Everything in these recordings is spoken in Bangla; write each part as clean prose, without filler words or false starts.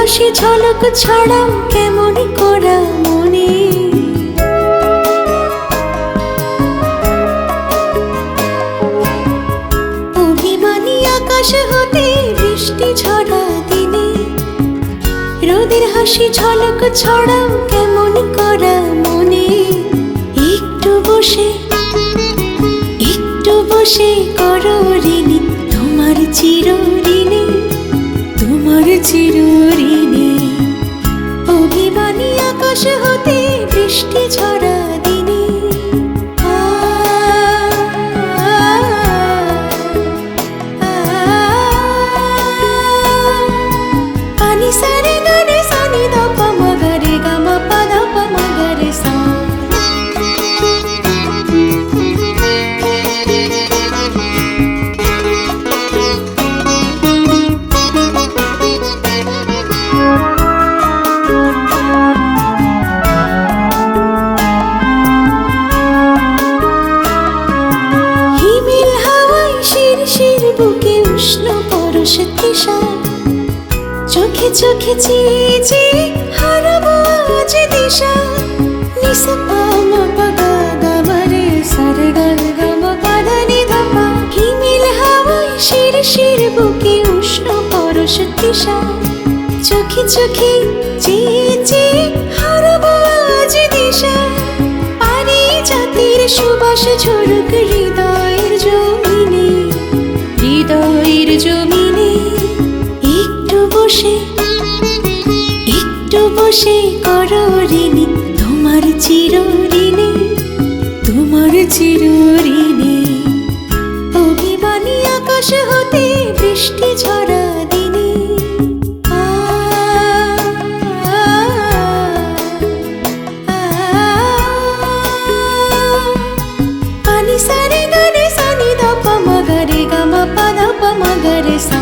হাসি ঝলক ছড়াও কেমন করা মনে। অভিমানী আকাশ হতে বৃষ্টি ঝরা দিনে, রোদের হাসি ঝলক ছড়াও কেমন করা মনে। একটু বসে করো ঋণী তোমার চিরঋণী, তোমার চিরঋণী। অভিমানী আকাশ হতে বৃষ্টি ঝরা দিনে, পানি সারে গারে সানি দা পা মা গা রে গা মা পা দা পা মা গা রে সা। শির বুকে উষ্ণ পরশ তৃষা, চোখে চোখে চেয়ে চেয়ে হারাবো আজ দিশা। নিসা পা মা পা গা গা মা রে সা রে গা গা মা পা ধা নি ধা পা। হিমেল হাওয়ায় শির শির বুকে উষ্ণ পরশ তৃষা, চোখে চোখে চেয়ে চেয়ে হারাবো আজ দিশা। পারিজাতের সুবাস ঝরুক হৃদয়ের জমিনে, হৃদয়ের জমিনে। একটু বসে করো ঋণী তোমার চিরঋণী, তোমার চিরঋণী। অভিমানী আকাশ হতে বৃষ্টি ঝরা দিনে, পানি সারে গা রে সানি দা পা মা গা রে গা মা পা দা পা মা গা রে সা।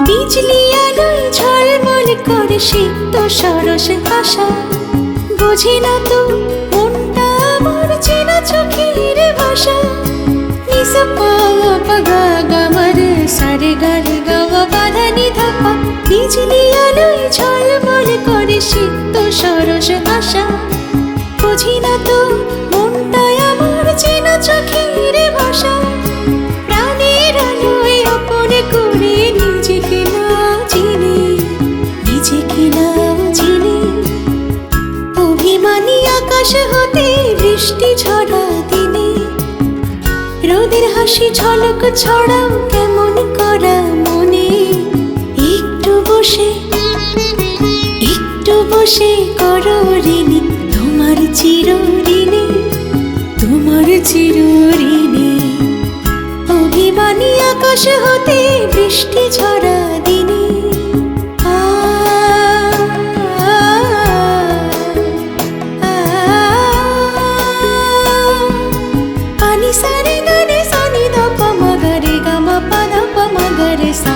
বিজলি আলোয় ঝলমল করে সিক্ত সরস আশা, বুঝি না তো মনটা আমার চেনা চোখের ভাষা। নিসা পা পা গা গা মা রে সা রে গা রে গা মা পা ধা নি ধা পা। বিজলি আলোয় ঝলমল করে সিক্ত সরস আশা, বুঝি না তো মনটা আমার চেনা চোখের ভাষা। প্রাণের আলোয় আপন করে নিজেকে না চিনি, নিজেকে না চিনি। অভিমানী আকাশ হতে বৃষ্টি ঝরা দিনে, রোদের হাসি ঝলক ছড়াও কেমন করা মনে। একটু বসে করো ঋণী তোমার চিরঋণী, তোমার চিরঋণী। অভিমানী আকাশ হতে বৃষ্টি ঝরা দিনে, পানি সারে গা রে সানি দা পা মা গা রে গা মা পা দা পা মা গা রে সা।